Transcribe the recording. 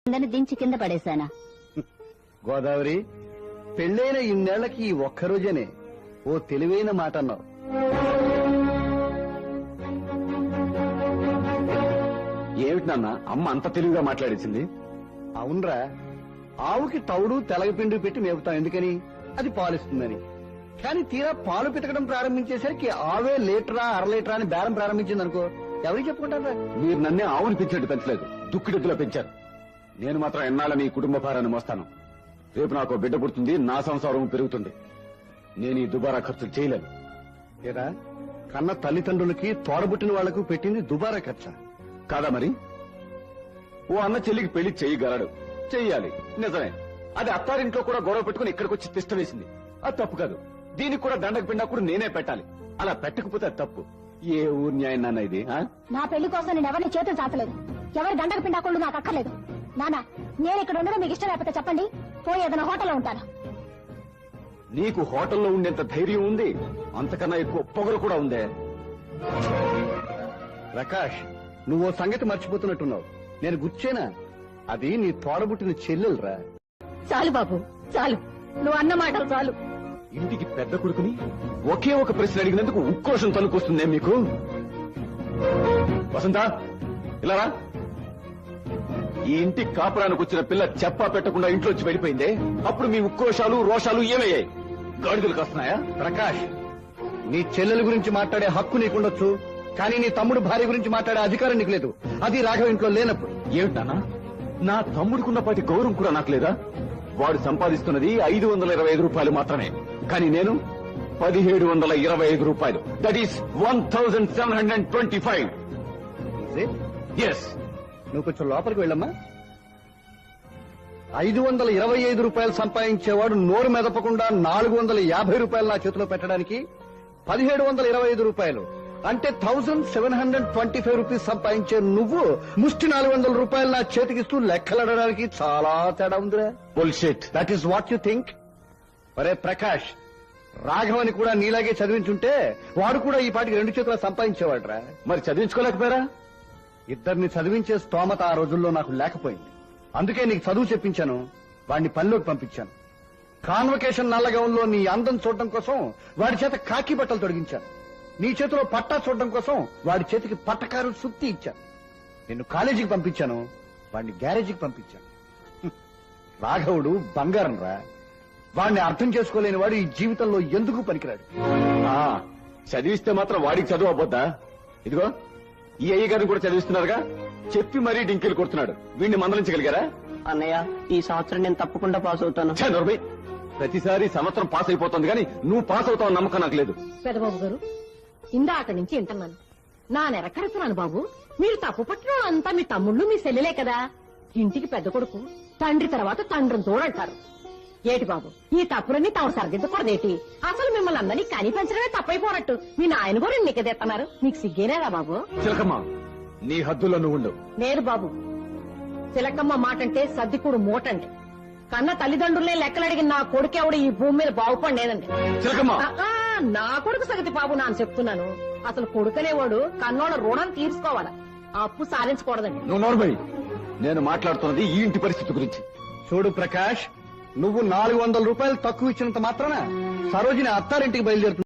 దించి కింద పడేశానా? గోదావరి, పెళ్ళైన ఇన్నేళ్లకి ఈ ఒక్కరోజేనే ఓ తెలివైన మాట అన్నావు. ఏమిటి నాన్న అమ్మ అంత తెలివిగా మాట్లాడేసింది? అవునరా, ఆవుకి తౌడు తెలగపిండి పెట్టి మేపుతాం ఎందుకని? అది పాలిస్తుందని. కానీ తీరా పాలు పితకడం ప్రారంభించేసరికి ఆవే లీటరా అర లీటరా అని బేరం ప్రారంభించింది అనుకో, ఎవరికి చెప్పుకుంటారా? మీరు నన్నే ఆవుని పెంచినట్టు పెంచలేదు, దుక్కిడెద్దులో పెంచారు. నేను మాత్రం ఎన్నాళ్ళని ఈ కుటుంబ భారాన్ని మోస్తాను. రేపు నాకు బిడ్డ పుడుతుంది, నా సంసారం పెరుగుతుంది. నేను ఈ దుబారా ఖర్చులు చేయలేను. ఏరా, కన్న తల్లిదండ్రులకి తోడబుట్టిన వాళ్లకు పెట్టింది దుబారా ఖర్చా కాదా మరి? ఓ అన్న చెల్లికి పెళ్లి చేయగలడు, చెయ్యాలి, నిజమే. అది అత్తారింట్లో కూడా గొడవ పెట్టుకుని ఇక్కడికి వచ్చి తిష్ట వేసింది, అది తప్పు కాదు. దీనికి కూడా దండకు పిండా కూడా నేనే పెట్టాలి. అలా పెట్టకపోతే అది తప్పు. ఏ ఊరు న్యాయం నాన్న ఇది? నా పెళ్లి కోసం నేను ఎవరిని చేతులు చాచలేదు, ఎవరి దండకు పిండాకుండా నాకు అక్కర్లేదు. నాన్న, నేను ఇక్కడ ఉండడం మీకు ఇష్టం లేకపోతే చెప్పండి, పోయి ఏదైనా హోటల్లో ఉంటాను. నీకు హోటల్లో ఉండేంత ధైర్యం ఉంది, అంతకన్నా ఎక్కువ పొగరు కూడా ఉందే. ప్రకాష్, నువ్వు సంగతి మర్చిపోతున్నట్టున్నావు. నేను గుర్చేనా? అది నీ తోడబుట్టిన చెల్లెలురా. చాలు బాబు, చాలు. నువ్వు అన్న మాటలు చాలు. ఇంటికి పెద్ద కొడుకుని ఒకే ఒక ప్రశ్న అడిగినందుకు ఉక్రోషం తనుకొస్తుందే మీకు? వసంత, ఇలా రా. ఈ ఇంటి కాపురానికి వచ్చిన పిల్ల చెప్పా పెట్టకుండా ఇంట్లోంచి వెళ్ళిపోయిందే, అప్పుడు మీ ఉక్రోషాలు రోషాలు ఏమయ్యాయి? గాడిదలు కాస్తున్నాయా? ప్రకాష్, నీ చెల్లెల గురించి మాట్లాడే హక్కు నీకుండొచ్చు, కానీ నీ తమ్ముడు భార్య గురించి మాట్లాడే అధికారం నీకు లేదు. అది రాఘవ ఇంట్లో లేనప్పుడు. ఏమిటానా? నా తమ్ముడికున్నపాటి గౌరవం కూడా నాకు లేదా? వాడు సంపాదిస్తున్నది 525 రూపాయలు మాత్రమే, కానీ నేను 1725 రూపాయలు. That is 1725. ఎస్. నువ్వు కొంచెం లోపలికి వెళ్ళమ్మా. 525 రూపాయలు సంపాదించేవాడు నోరు మెదపకుండా 450 రూపాయలు నా చేతిలో పెట్టడానికి 1725 రూపాయలు అంటే 1725 రూపీస్ సంపాదించే నువ్వు ముష్టి 400 రూపాయలు నా చేతికిస్తూ లెక్కలడడానికి చాలా తేడా ఉందిరా. Bullshit. That is what you think. ఒరే ప్రకాష్, రాఘవని కూడా నీలాగే చదివించుంటే వాడు కూడా ఈ పాటికి 2 చేతుల సంపాదించేవాడురా. మరి చదివించుకోలేకపోయారా? ఇద్దరిని చదివించే స్తోమత ఆ రోజుల్లో నాకు లేకపోయింది. అందుకే నీకు చదువు చెప్పించాను, వాడిని పనిలోకి పంపించాను. కాన్వకేషన్ నల్లగౌన్లో నీ అందం చూడడం కోసం వాడి చేత కాకి బట్టలు తొడిగించాను. నీ చేతిలో పట్టా చూడడం కోసం వాడి చేతికి పట్టకారు సుత్తి ఇచ్చాను. నిన్ను కాలేజీకి పంపించాను, వాడిని గ్యారేజీకి పంపించాను. రాఘవుడు బంగారం రా. వాడిని అర్థం చేసుకోలేని వాడు ఈ జీవితంలో ఎందుకు పనికిరాడు. చదివిస్తే మాత్రం వాడికి చదువు అవ్వద్దా? ఇదిగో ఈ అయ్య గారిని కూడా చదివిస్తున్నారుగా, చెప్పి మరీ డింకిలు కొడుతున్నాడు. వీడిని మందలించగలిగారా? అన్నయ్య, ఈ సంవత్సరం నేను తప్పకుండా పాస్ అవుతాను. ప్రతిసారి సంవత్సరం పాస్ అయిపోతుంది కానీ నువ్వు పాస్ అవుతావు నమ్మకం నాకు లేదు. పెదబాబు గారు, ఇందాక నుంచి వింటున్నాను. నా నెరకడుతున్నాను బాబు. మీరు తప్పు పట్టిన అంతా మీ తమ్ముళ్ళు మీ సెల్లెలే కదా. ఇంటికి పెద్ద కొడుకు, తండ్రి తర్వాత తండ్రిని తోడంటారు. ఏటి బాబు, ఈ తప్పులన్నీ తాము సరిదిద్దకూడదేటి? అసలు మిమ్మల్ని అందరినీ కని పెంచడమే తప్పైపోనట్టు మీ నాయన కూడా నిక్కదెత్తన్నారు. మీకు సిగ్గేనేరా బాబు? చిలకమ్మ, నీ హద్దులో నువ్వు ఉండు. లేదు బాబు, చిలకమ్మ మాటంటే సర్దికుడు మూటండి. కన్న తల్లిదండ్రులే లెక్కలడిగిన నా కొడుకెవడు ఈ భూమి మీద బాగుపడలేదండి. చిలకమ్మ, నా కొడుకు సంగతి బాబు నాన్న చెప్తున్నాను. అసలు కొడుకనేవాడు కన్నోళ్ళ రుణాన్ని తీర్చుకోవాలా, అప్పు సాధించకూడదండి. నువ్వు నోర్మై. నేను మాట్లాడుతున్నది ఈ ఇంటి పరిస్థితి గురించి. చూడు ప్రకాష్, నువ్వు 400 రూపాయలు తక్కువ ఇచ్చినంత మాత్రాన సరోజిని అత్తారింటికి బయలుదేరుతుంది.